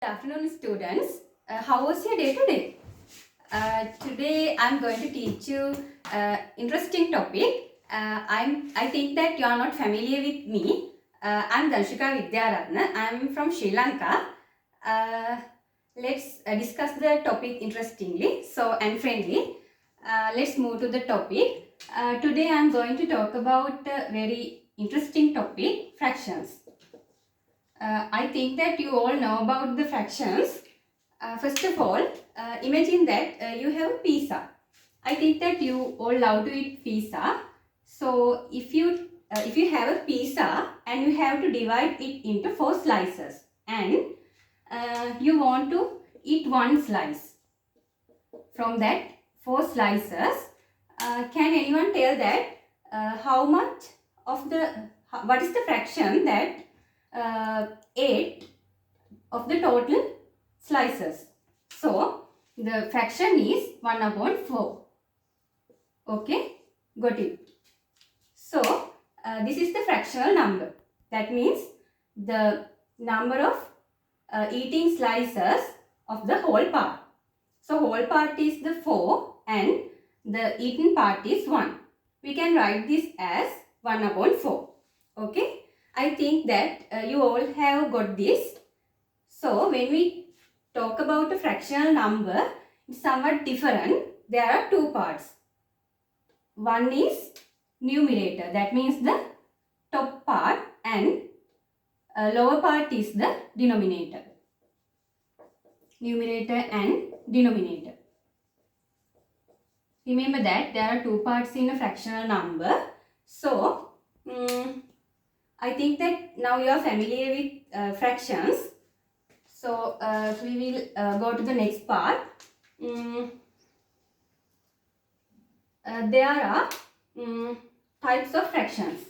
Good afternoon, students. How was your day today? Today I'm going to teach you interesting topic. I think that you are not familiar with me. I'm Danshika Vidyaratna. I'm from Sri Lanka. Let's discuss the topic interestingly and friendly. Let's move to the topic. Today I'm going to talk about a very interesting topic, fractions. I think that you all know about the fractions. First of all, imagine that you have a pizza. I think that you all love to eat pizza. So if you have a pizza and you have to divide it into 4 slices and you want to eat one slice from that 4 slices, can anyone tell that how much of what is the fraction that 8 of the total slices? So the fraction is 1 upon 4. Okay, got it. So this is the fractional number. That means the number of eating slices of the whole part. So whole part is the 4 and the eaten part is 1. We can write this as 1 upon 4. Okay. I think that you all have got this. So when we talk about a fractional number, it's somewhat different. There are two parts. One is numerator, that means the top part, and lower part is the denominator. Numerator and denominator. Remember that there are two parts in a fractional number. So I think that now you are familiar with fractions. So we will go to the next part. There are types of fractions.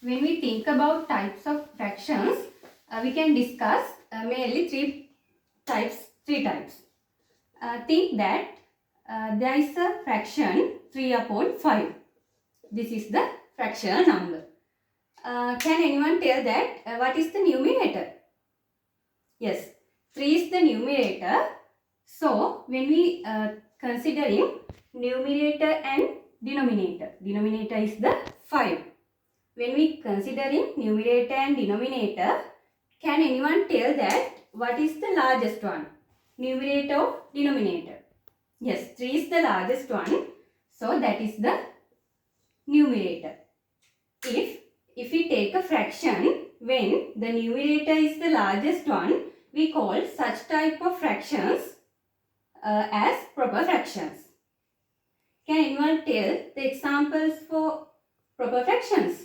When we think about types of fractions, we can discuss mainly three types. Think that there is a fraction 3 upon 5. This is the fractional number. Can anyone tell that what is the numerator? Yes, 3 is the numerator. So when we considering numerator and denominator is the 5. When we considering numerator and denominator, can anyone tell that what is the largest one? Numerator or denominator? Yes, 3 is the largest one. So that is the numerator. If we take a fraction when the numerator is the largest one, we call such type of fractions as proper fractions. Can anyone tell the examples for proper fractions?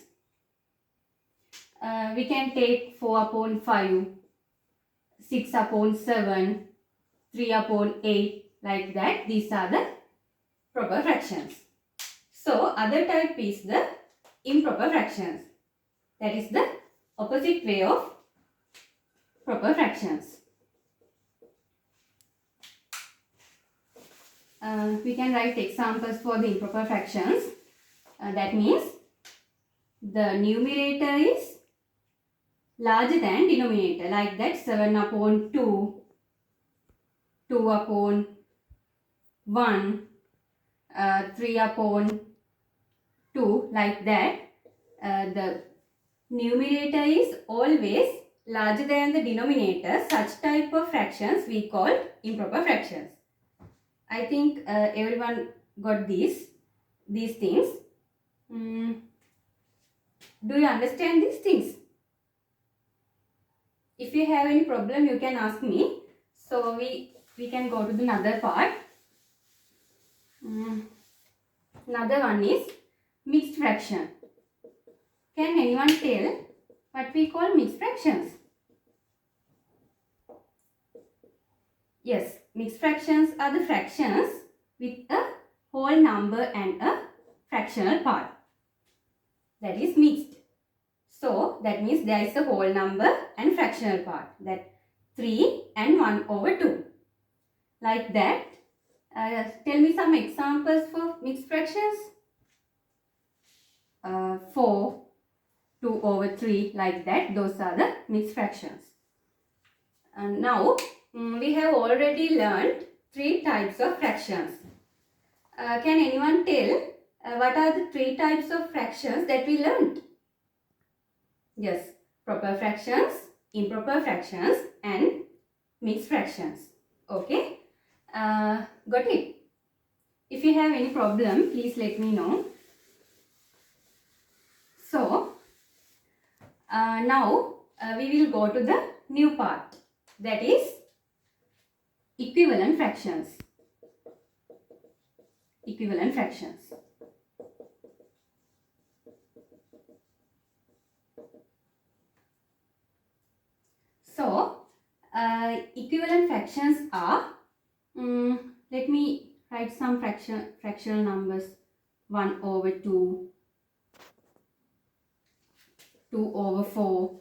We can take 4 upon 5, 6 upon 7, 3 upon 8, like that. These are the proper fractions. So other type is the improper fractions. That is the opposite way of proper fractions. We can write examples for the improper fractions. That means the numerator is larger than denominator, like that 7 upon 2, 2 upon 1, 3 upon 2, like that. The numerator is always larger than the denominator. Such type of fractions we call improper fractions. I think everyone got these things. Do you understand these things? If you have any problem, you can ask me. So we can go to the another part. Another one is mixed fraction. Can anyone tell what we call mixed fractions? Yes, mixed fractions are the fractions with a whole number and a fractional part. That is mixed. So that means there is a whole number and fractional part. That 3 and 1 over 2. Like that. Tell me some examples for mixed fractions. 4, 2 over 3, like that. Those are the mixed fractions. Now we have already learned three types of fractions. Can anyone tell what are the three types of fractions that we learned? Yes, proper fractions, improper fractions and mixed fractions. Okay, got it? If you have any problem, please let me know. So, now we will go to the new part, that is equivalent fractions. Equivalent fractions. So, equivalent fractions are, let me write some fractional numbers. 1 over 2, 2 over 4,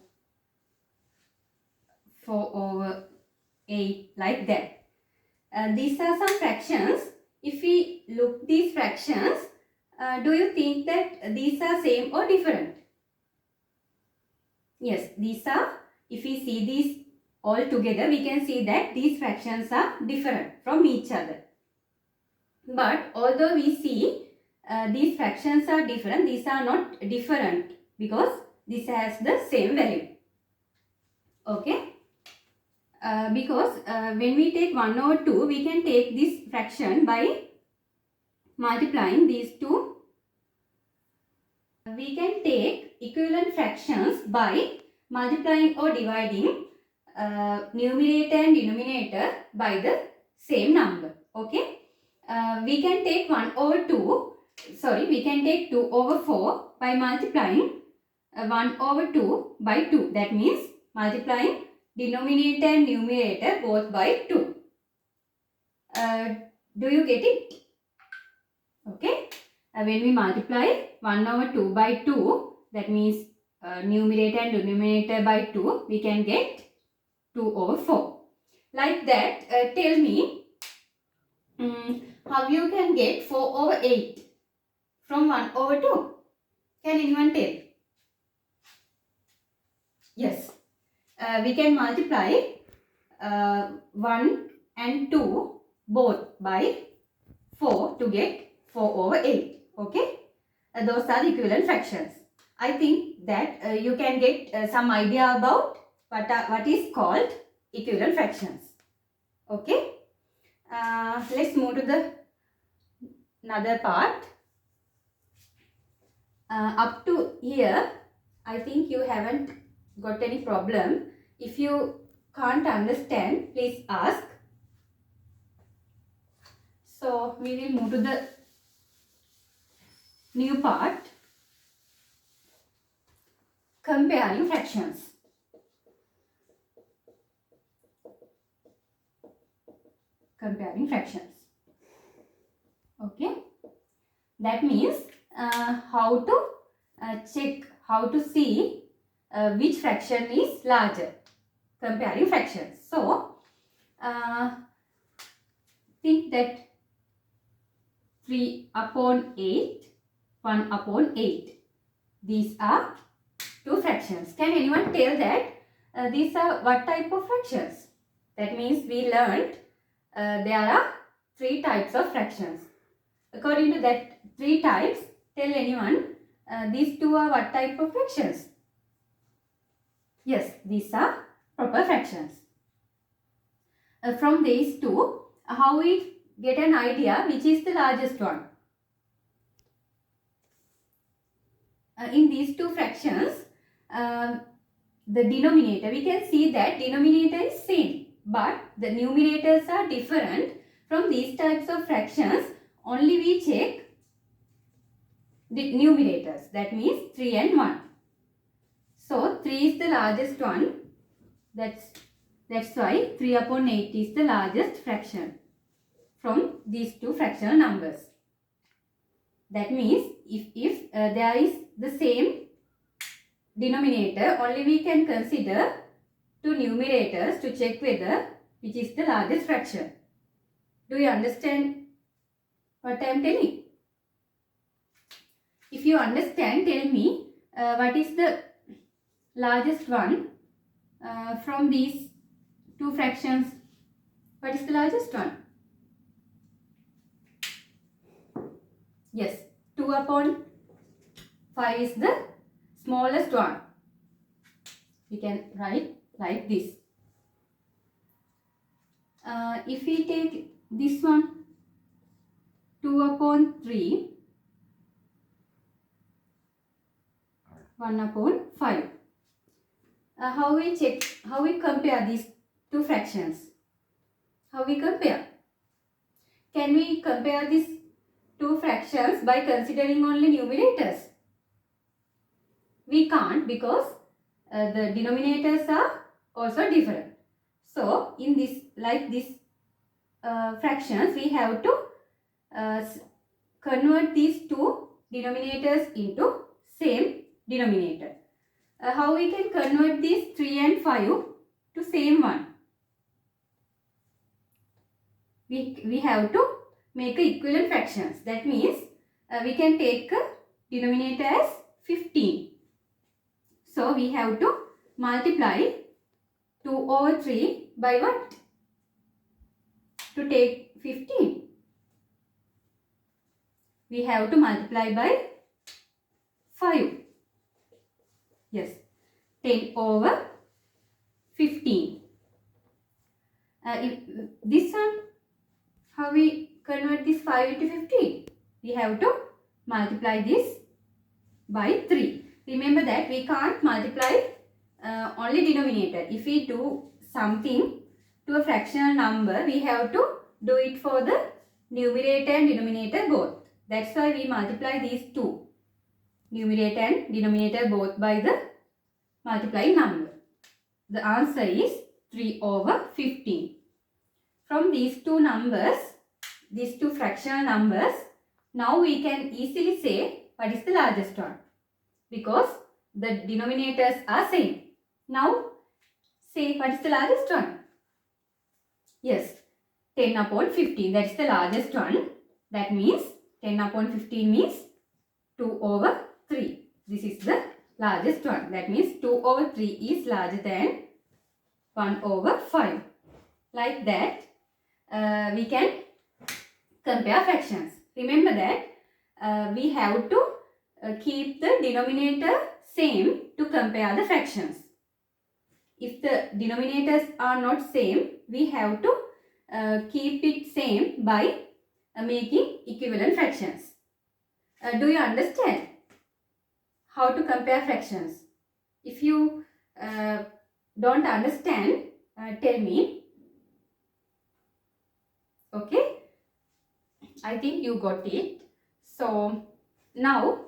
4 over 8, like that. These are some fractions. If we look these fractions, do you think that these are same or different? Yes, these are, if we see these all together, we can see that these fractions are different from each other. But although we see these fractions are different, these are not different because this has the same value. Okay. Because when we take 1 over 2, we can take this fraction by multiplying these two. We can take equivalent fractions by multiplying or dividing numerator and denominator by the same number. Okay. We can take 1 over 2, we can take 2 over 4 by multiplying 1 over 2 by 2. That means multiplying denominator and numerator both by 2. Do you get it? Okay. When we multiply 1 over 2 by 2, that means numerator and denominator by 2, we can get 2 over 4. Like that, tell me how you can get 4 over 8 from 1 over 2. Can anyone tell? Yes. We can multiply 1 and 2 both by 4 to get 4 over 8. Okay. Those are the equivalent fractions. I think that you can get some idea about what is called equivalent fractions. Okay. Let's move to the another part. Up to here, I think you haven't got any problem. If you can't understand, please ask. So we will move to the new part, comparing fractions. Comparing fractions. Okay. That means how to check, how to see which fraction is larger. Comparing fractions. So, think that 3 upon 8, 1 upon 8. These are two fractions. Can anyone tell that these are what type of fractions? That means we learned there are three types of fractions. According to that three types, tell anyone these two are what type of fractions? Yes, these are proper fractions. From these two, how we get an idea which is the largest one? In these two fractions, the denominator, we can see that denominator is same, but the numerators are different. From these types of fractions, only we check the numerators, that means 3 and 1. So 3 is the largest one, that's why 3 upon 8 is the largest fraction from these two fractional numbers. That means if there is the same denominator, only we can consider two numerators to check whether which is the largest fraction. Do you understand what I am telling? If you understand, tell me what is the largest one from these two fractions, what is the largest one? Yes, 2 upon 5 is the smallest one. We can write like this. If we take this one, 2 upon 3, 1 upon 5. How we compare these two fractions? How we compare? Can we compare these two fractions by considering only numerators? We can't, because the denominators are also different. So in this, like this fractions, we have to convert these two denominators into same denominator. How we can convert these 3 and 5 to same one? We have to make equivalent fractions. That means we can take a denominator as 15. So we have to multiply 2 over 3 by what? To take 15. We have to multiply by 5. Yes, 10 over 15. If this one, how we convert this 5 into 15? We have to multiply this by 3. Remember that we can't multiply only denominator. If we do something to a fractional number, we have to do it for the numerator and denominator both. That's why we multiply these two, numerator and denominator both, by the multiplying number. The answer is 3 over 15. From these two numbers, these two fractional numbers, now we can easily say what is the largest one, because the denominators are same. Now say what is the largest one? Yes, 10 upon 15, that is the largest one. That means 10 upon 15 means 2 over 3. This is the largest one. That means 2 over 3 is larger than 1 over 5. Like that, we can compare fractions. Remember that we have to keep the denominator same to compare the fractions. If the denominators are not same, we have to keep it same by making equivalent fractions. Do you understand how to compare fractions? If you don't understand, tell me. Okay, I think you got it. So now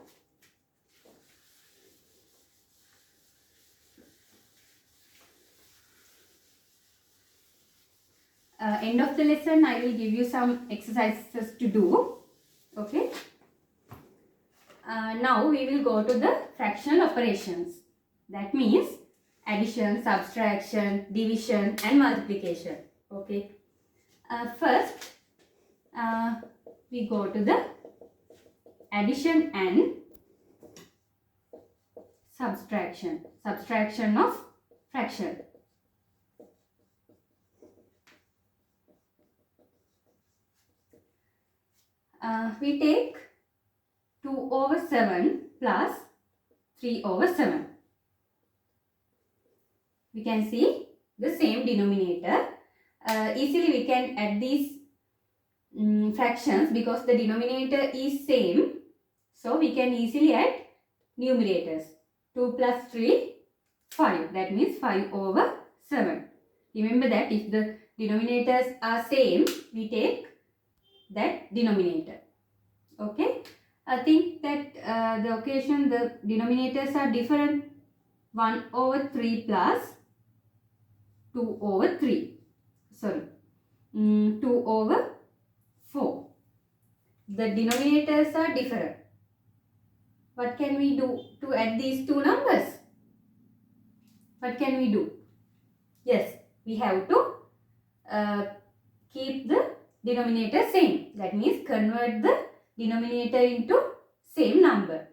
end of the lesson, I will give you some exercises to do. Okay. Now we will go to the fractional operations. That means addition, subtraction, division and multiplication. Okay. First, we go to the addition and subtraction. Subtraction of fraction. We take 2 over 7 plus 3 over 7. We can see the same denominator. Easily we can add these fractions because the denominator is same. So we can easily add numerators. 2 plus 3, 5. That means 5 over 7. Remember that if the denominators are same, we take that denominator. Okay. I think that the occasion the denominators are different. 1 over 3 plus 2 over 3. Sorry. 2 over 4. The denominators are different. What can we do to add these two numbers? What can we do? Yes, we have to keep the denominator same. That means convert the denominator into same number.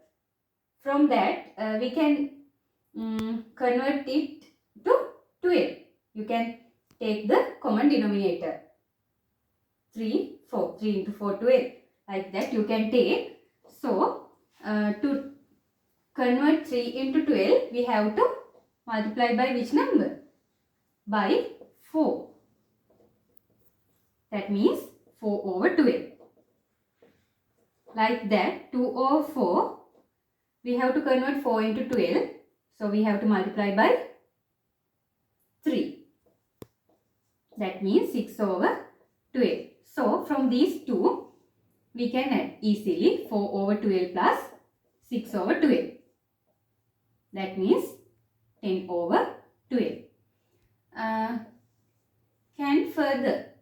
From that, we can convert it to 12. You can take the common denominator. 3, 4. 3 into 4, 12. Like that you can take. So, to convert 3 into 12, we have to multiply by which number? By 4. That means 4 over 12. Like that, 2 over 4, we have to convert 4 into 12. So, we have to multiply by 3. That means 6 over 12. So, from these two, we can add easily 4 over 12 plus 6 over 12. That means 10 over 12. Can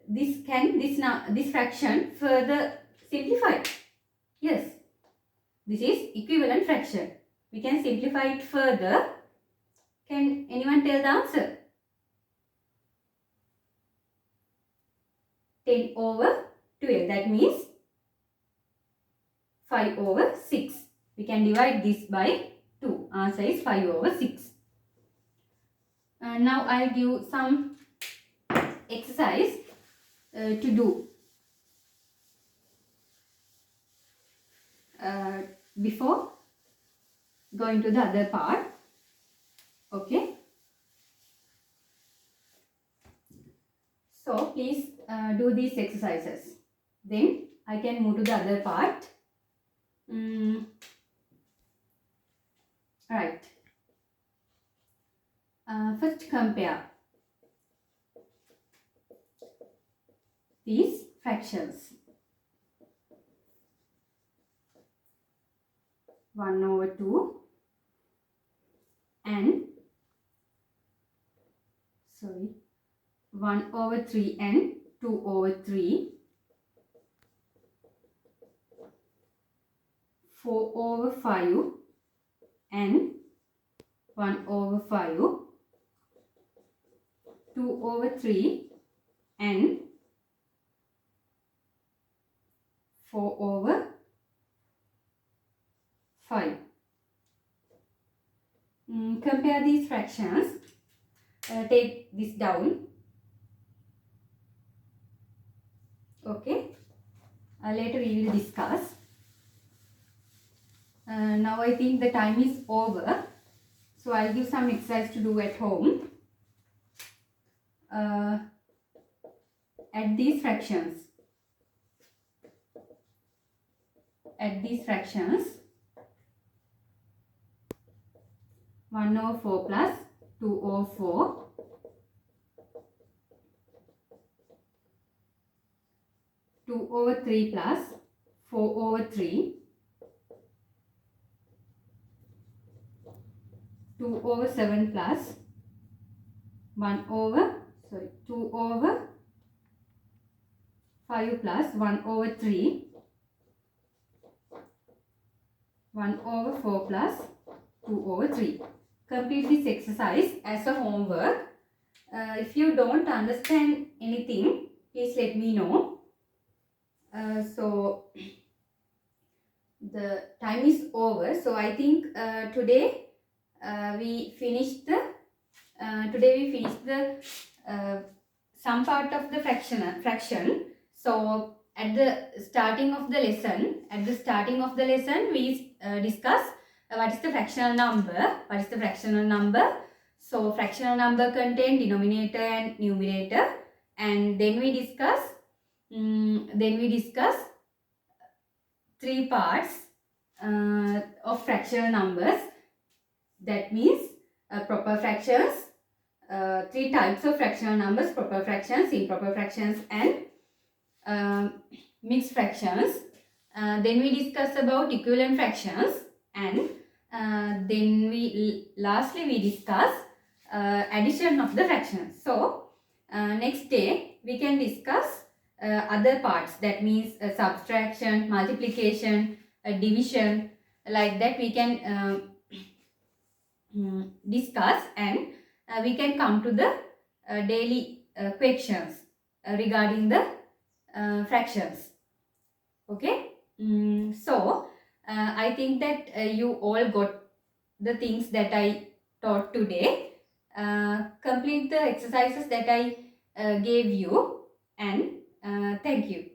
this fraction further simplify? Yes, this is equivalent fraction. We can simplify it further. Can anyone tell the answer? 10 over 12. That means 5 over 6. We can divide this by 2. Answer is 5 over 6. Now I'll give some exercise to do. Before going to the other part. Okay. So please do these exercises. Then I can move to the other part. Right. First compare these fractions. 1 over 2 and 1 over 3 and 2 over 3, 4 over 5 and 1 over 5, 2 over 3 and 4 over 5. Compare these fractions. Take this down. Okay. Later we will discuss. Now I think the time is over. So I'll give some exercise to do at home. Add these fractions. Add these fractions. 1 over 4 plus 2 over 4. 2 over 3 plus 4 over 3. 2 over 7 plus 2 over 5 plus 1 over 3. 1 over 4 plus 2 over 3. Complete this exercise as a homework. If you don't understand anything, please let me know. So the time is over. So I think today we finished the some part of the fraction. So at the starting of the lesson, we discuss what is the fractional number. So fractional number contain denominator and numerator, and then we discuss 3 parts of fractional numbers. That means proper fractions, 3 types of fractional numbers: proper fractions, improper fractions, and mixed fractions. Then we discuss about equivalent fractions, and then lastly we discuss addition of the fractions. So next day we can discuss other parts. That means subtraction, multiplication, division. Like that we can discuss, and we can come to the daily questions regarding the fractions. Okay. So I think that you all got the things that I taught today. Complete the exercises that I gave you, and thank you.